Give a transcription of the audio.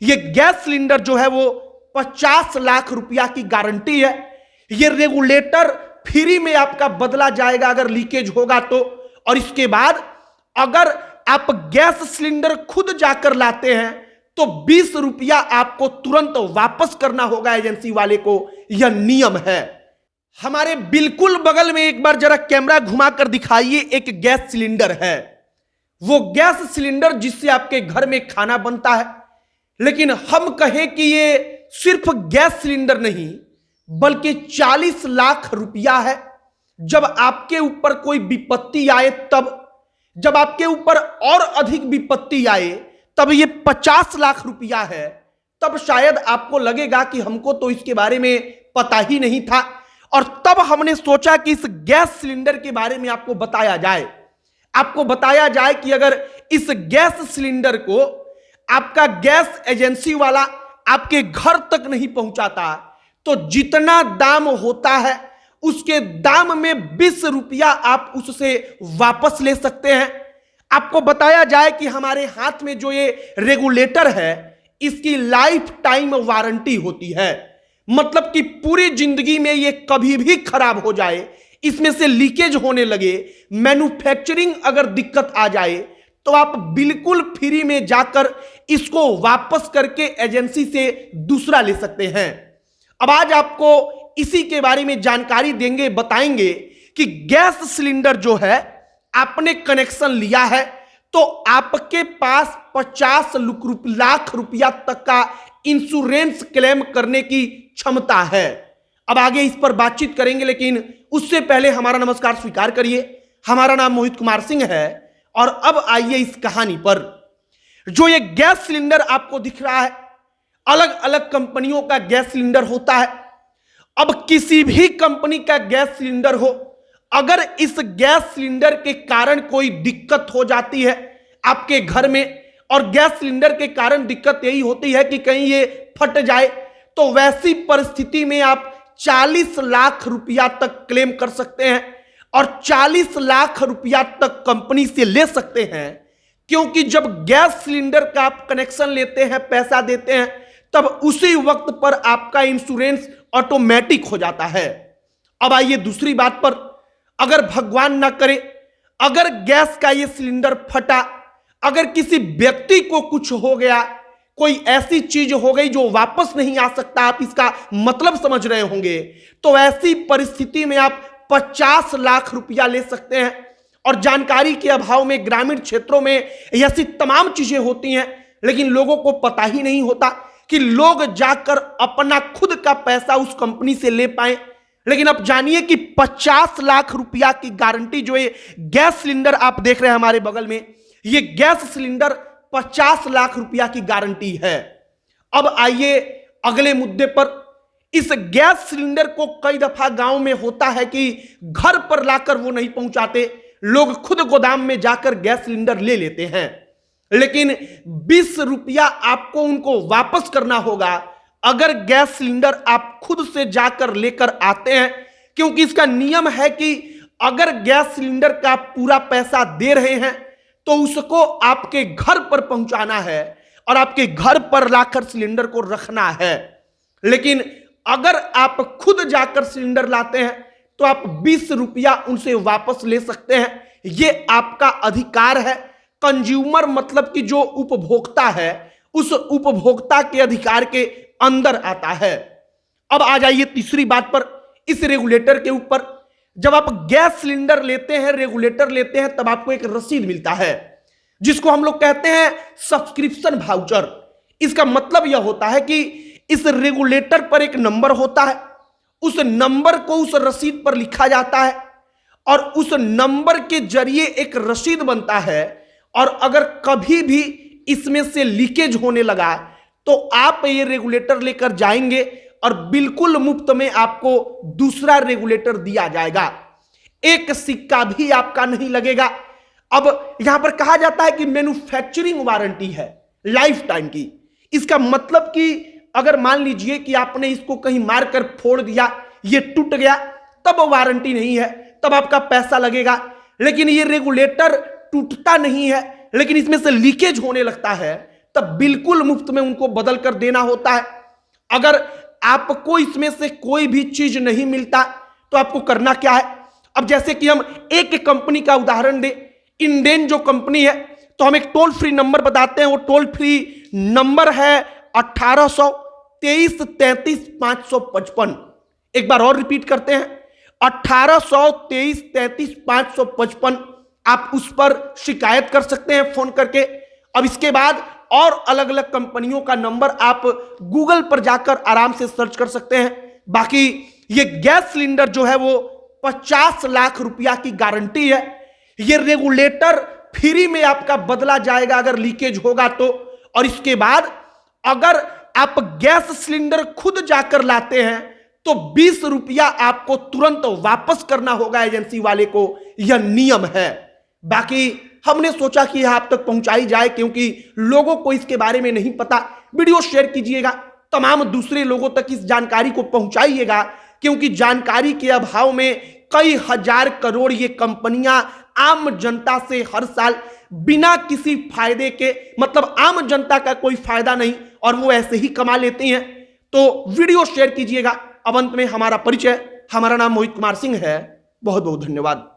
ये gas cylinder जो है वो 50 लाख रुपया की गारंटी है। ये रेगुलेटर फ्री में आपका बदला जाएगा अगर लीकेज होगा तो। और इसके बाद अगर आप गैस सिलेंडर खुद जाकर लाते हैं तो 20 रुपया आपको तुरंत वापस करना होगा एजेंसी वाले को। यह नियम है। हमारे बिल्कुल बगल में एक बार जरा कैमरा घुमाकर दिखाइए, एक गैस सिलेंडर है। वो गैस सिलेंडर जिससे आपके घर में खाना बनता है। लेकिन हम कहें कि ये सिर्फ गैस सिलेंडर नहीं बल्कि 40 लाख रुपया है। जब आपके ऊपर कोई विपत्ति आए तब, जब आपके ऊपर और अधिक विपत्ति आए तब ये 50 लाख रुपया है। तब शायद आपको लगेगा कि हमको तो इसके बारे में पता ही नहीं था। और तब हमने सोचा कि इस गैस सिलेंडर के बारे में आपको बताया जाए। आपको बताया जाए कि अगर इस गैस सिलेंडर को आपका गैस एजेंसी वाला आपके घर तक नहीं पहुंचाता तो जितना दाम होता है उसके दाम में 20 रुपया आप उससे वापस ले सकते हैं। आपको बताया जाए कि हमारे हाथ में जो ये रेगुलेटर है इसकी लाइफ टाइम वारंटी होती है। मतलब कि पूरी जिंदगी में ये कभी भी खराब हो जाए, इसमें से लीकेज होने लगे, मैन्युफैक्चरिंग अगर दिक्कत आ जाए तो आप बिल्कुल फ्री में जाकर इसको वापस करके एजेंसी से दूसरा ले सकते हैं। अब आज आपको इसी के बारे में जानकारी देंगे, बताएंगे कि गैस सिलेंडर जो है आपने कनेक्शन लिया है तो आपके पास 50 लाख रुपया तक का इंश्योरेंस क्लेम करने की क्षमता है। अब आगे इस पर बातचीत करेंगे, लेकिन उससे पहले हमारा नमस्कार स्वीकार करिए। हमारा नाम मोहित कुमार सिंह है और अब आइए इस कहानी पर। जो ये गैस सिलेंडर आपको दिख रहा है, अलग अलग कंपनियों का गैस सिलेंडर होता है। अब किसी भी कंपनी का गैस सिलेंडर हो, अगर इस गैस सिलेंडर के कारण कोई दिक्कत हो जाती है आपके घर में, और गैस सिलेंडर के कारण दिक्कत यही होती है कि कहीं ये फट जाए, तो वैसी परिस्थिति में आप 40 लाख रुपया तक क्लेम कर सकते हैं और 40 लाख रुपया तक कंपनी से ले सकते हैं। क्योंकि जब गैस सिलेंडर का आप कनेक्शन लेते हैं, पैसा देते हैं, तब उसी वक्त पर आपका इंश्योरेंस ऑटोमेटिक हो जाता है। अब आइए दूसरी बात पर। अगर भगवान ना करे, अगर गैस का ये सिलेंडर फटा, अगर किसी व्यक्ति को कुछ हो गया, कोई ऐसी चीज हो गई जो वापस नहीं आ सकता, आप इसका मतलब समझ रहे होंगे, तो ऐसी परिस्थिति में आप 50 लाख रुपया ले सकते हैं। और जानकारी के अभाव में ग्रामीण क्षेत्रों में ऐसी तमाम चीजें होती हैं, लेकिन लोगों को पता ही नहीं होता कि लोग जाकर अपना खुद का पैसा उस कंपनी से ले पाए। लेकिन अब जानिए कि 50 लाख रुपया की गारंटी जो ये गैस सिलेंडर आप देख रहे हैं हमारे बगल में, ये गैस सिलेंडर 50 लाख रुपया की गारंटी है। अब आइए अगले मुद्दे पर। इस गैस सिलेंडर को कई दफा गांव में होता है कि घर पर लाकर वो नहीं पहुंचाते, लोग खुद गोदाम में जाकर गैस सिलेंडर ले लेते हैं। लेकिन 20 रुपया आपको उनको वापस करना होगा अगर गैस सिलेंडर आप खुद से जाकर लेकर आते हैं। क्योंकि इसका नियम है कि अगर गैस सिलेंडर का पूरा पैसा दे रहे हैं तो उसको आपके घर पर पहुंचाना है और आपके घर पर लाकर सिलेंडर को रखना है। लेकिन अगर आप खुद जाकर सिलेंडर लाते हैं तो आप 20 रुपया उनसे वापस ले सकते हैं। यह आपका अधिकार है। कंज्यूमर मतलब कि जो उपभोक्ता है, उस उपभोक्ता के अधिकार के अंदर आता है। अब आ जाइए तीसरी बात पर, इस रेगुलेटर के ऊपर। जब आप गैस सिलेंडर लेते हैं, रेगुलेटर लेते हैं, तब आपको एक रसीद मिलता है जिसको हम लोग कहते हैं सब्सक्रिप्शन वाउचर। इसका मतलब यह होता है कि इस रेगुलेटर पर एक नंबर होता है, उस नंबर को उस रसीद पर लिखा जाता है और उस नंबर के जरिए एक रसीद बनता है। और अगर कभी भी इसमें से लीकेज होने लगा तो आप ये रेगुलेटर लेकर जाएंगे और बिल्कुल मुफ्त में आपको दूसरा रेगुलेटर दिया जाएगा। एक सिक्का भी आपका नहीं लगेगा। अब यहां पर कहा जाता है कि मैन्युफैक्चरिंग वारंटी है लाइफ टाइम की। इसका मतलब कि अगर मान लीजिए कि आपने इसको कहीं मारकर फोड़ दिया, ये टूट गया, तब वारंटी नहीं है, तब आपका पैसा लगेगा। लेकिन ये रेगुलेटर टूटता नहीं है, लेकिन इसमें से लीकेज होने लगता है, तब बिल्कुल मुफ्त में उनको बदल कर देना होता है। अगर आपको इसमें से कोई भी चीज नहीं मिलता तो आपको करना क्या है? अब जैसे कि हम एक कंपनी का उदाहरण दें, इंडेन जो कंपनी है, तो हम एक टोल फ्री नंबर बताते हैं। वो टोल फ्री नंबर है 1823 33 555। एक बार और रिपीट करते हैं, 1823 33 555। आप उस पर शिकायत कर सकते हैं फोन करके। अब इसके बाद और अलग अलग कंपनियों का नंबर आप गूगल पर जाकर आराम से सर्च कर सकते हैं। बाकी ये गैस सिलेंडर जो है वो 50 लाख रुपया की गारंटी है। ये रेगुलेटर फ्री में आपका बदला जाएगा अगर लीकेज होगा तो। और इसके बाद अगर आप गैस सिलेंडर खुद जाकर लाते हैं तो 20 रुपया आपको तुरंत वापस करना होगा एजेंसी वाले को। यह नियम है। बाकी हमने सोचा कि यह आप तक पहुंचाई जाए क्योंकि लोगों को इसके बारे में नहीं पता। वीडियो शेयर कीजिएगा, तमाम दूसरे लोगों तक इस जानकारी को पहुंचाइएगा, क्योंकि जानकारी के अभाव में कई हजार करोड़ ये कंपनियां आम जनता से हर साल बिना किसी फायदे के, मतलब आम जनता का कोई फायदा नहीं और वो ऐसे ही कमा लेती हैं। तो वीडियो शेयर कीजिएगा। अब अंत में हमारा परिचय, हमारा नाम मोहित कुमार सिंह है। बहुत बहुत धन्यवाद।